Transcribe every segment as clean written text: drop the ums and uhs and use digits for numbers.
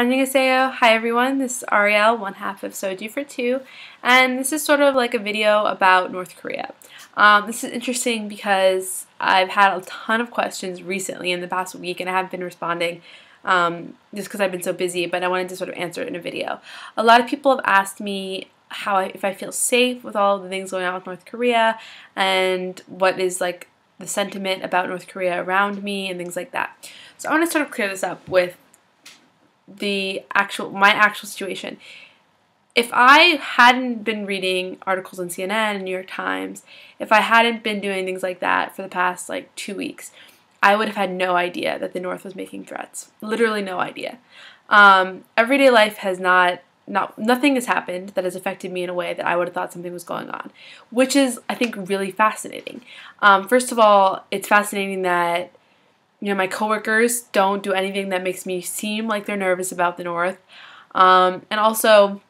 Annyeonghaseyo. Hi everyone, this is Ariel, one half of Soju for Two, and this is sort of like a video about North Korea. This is interesting because I've had a ton of questions recently in the past week and I haven't been responding just because I've been so busy, but I wanted to sort of answer it in a video. A lot of people have asked me if I feel safe with all the things going on with North Korea and what is like the sentiment about North Korea around me and things like that. So I want to sort of clear this up with my actual situation. If I hadn't been reading articles on CNN and New York Times, if I hadn't been doing things like that for the past like 2 weeks, I would have had no idea that the North was making threats. Literally no idea. Everyday life has nothing has happened that has affected me in a way that I would have thought something was going on, which is, I think, really fascinating. First of all, it's fascinating that my coworkers don't do anything that makes me seem like they're nervous about the North. And also,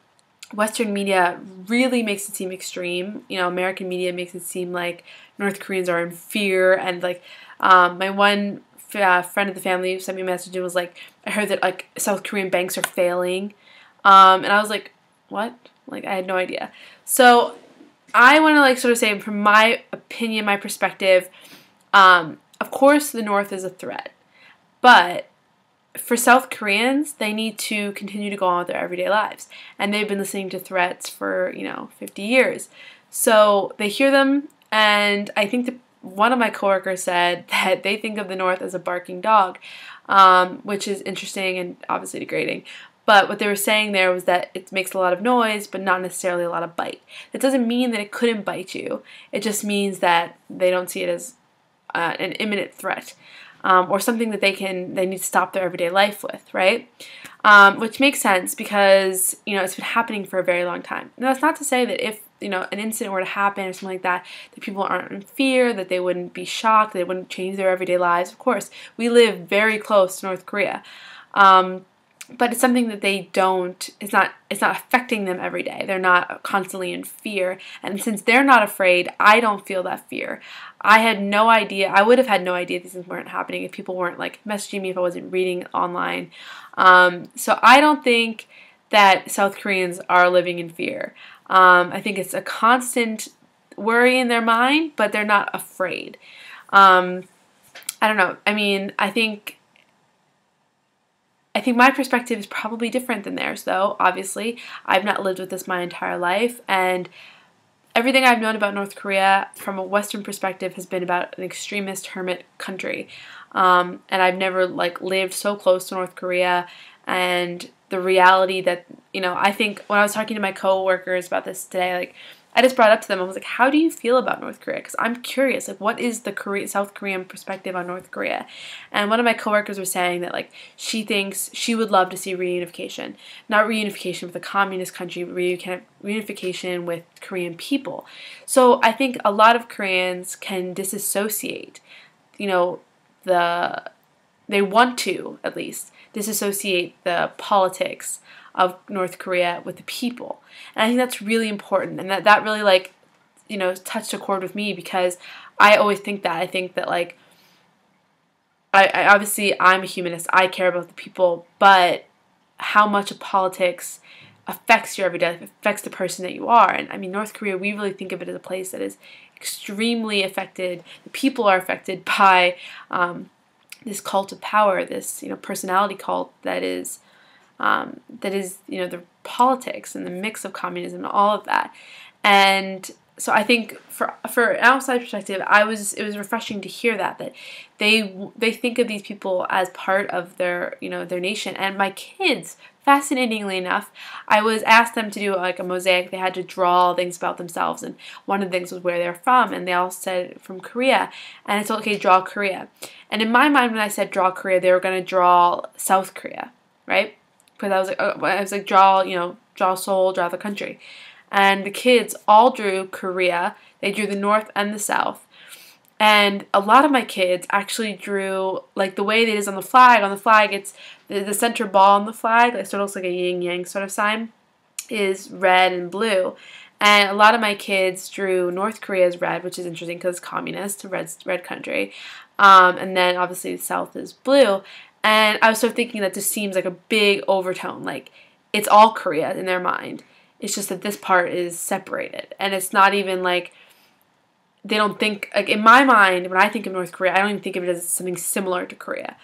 Western media really makes it seem extreme. American media makes it seem like North Koreans are in fear. And like, my one friend of the family sent me a message and was like, I heard that like South Korean banks are failing. And I was like, what? Like, I had no idea. So I want to like sort of say, from my opinion, my perspective, of course, the North is a threat, but for South Koreans, they need to continue to go on with their everyday lives, and they've been listening to threats for 50 years. So they hear them, and I think that one of my coworkers said that they think of the North as a barking dog, which is interesting and obviously degrading. But what they were saying there was that it makes a lot of noise, but not necessarily a lot of bite. That doesn't mean that it couldn't bite you. It just means that they don't see it as an imminent threat, or something that they need to stop their everyday life with, right? Which makes sense because it's been happening for a very long time. Now, that's not to say that if an incident were to happen or something like that, that people aren't in fear, that they wouldn't be shocked, they wouldn't change their everyday lives. Of course, we live very close to North Korea. But it's something that they don't, it's not affecting them every day. They're not constantly in fear. And since they're not afraid, I don't feel that fear. I had no idea, I would have had no idea these things weren't happening if people weren't like messaging me, if I wasn't reading online. So I don't think that South Koreans are living in fear. I think it's a constant worry in their mind, but they're not afraid. I don't know. I mean, I think my perspective is probably different than theirs, though, obviously. I've not lived with this my entire life, and everything I've known about North Korea from a Western perspective has been about an extremist hermit country. And I've never lived so close to North Korea, and the reality that, I think when I was talking to my coworkers about this today, I just brought up to them, I was like, how do you feel about North Korea? Because I'm curious, what is the South Korean perspective on North Korea? And one of my coworkers was saying that, she thinks she would love to see reunification. Not reunification with a communist country, but reunification with Korean people. So I think a lot of Koreans can disassociate, they want to, at least, disassociate the politics of North Korea with the people. And I think that's really important, and that really touched a chord with me, because I always think that. I think that I obviously I'm a humanist, I care about the people, but how much of politics affects your everyday life, affects the person that you are. And I mean, North Korea, we really think of it as a place that is extremely affected. The people are affected by this cult of power, this personality cult that is the politics and the mix of communism and all of that. And so I think for an outside perspective, it was refreshing to hear that they think of these people as part of their their nation. And my kids, fascinatingly enough, I was asked them to do a mosaic. They had to draw things about themselves, and one of the things was where they're from, and they all said from Korea. And I said, okay, draw Korea. And in my mind, when I said draw Korea, they were going to draw South Korea, right? Because I was like, draw Seoul, draw the country. And the kids all drew Korea. They drew the North and the South. And a lot of my kids actually drew the way it is on the flag. On the flag, it's the center ball on the flag, it sort of looks like a yin-yang sort of sign, is red and blue. And a lot of my kids drew North Korea as red, which is interesting because it's communist, red country. And then obviously the South is blue. And I was sort of thinking that this seems like a big overtone, like it's all Korea in their mind. It's just that this part is separated, and it's not even like they don't think, like in my mind, when I think of North Korea, I don't even think of it as something similar to Korea.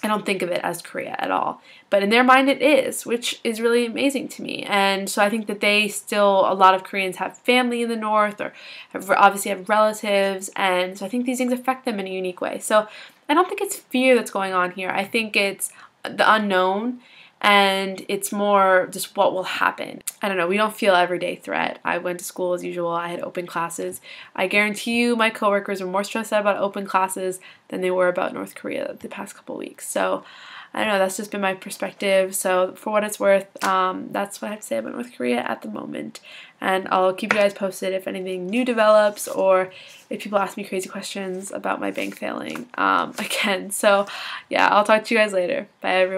I don't think of it as Korea at all. But in their mind it is, which is really amazing to me. And so I think that a lot of Koreans have family in the North, or obviously have relatives, and so I think these things affect them in a unique way. So I don't think it's fear that's going on here. I think it's the unknown, and it's more just what will happen. I don't know, we don't feel everyday threat. I went to school as usual, I had open classes. I guarantee you my coworkers were more stressed out about open classes than they were about North Korea the past couple weeks. So I don't know, that's just been my perspective. So for what it's worth, that's what I have to say about North Korea at the moment. And I'll keep you guys posted if anything new develops, or if people ask me crazy questions about my bank failing again. So yeah, I'll talk to you guys later. Bye everyone.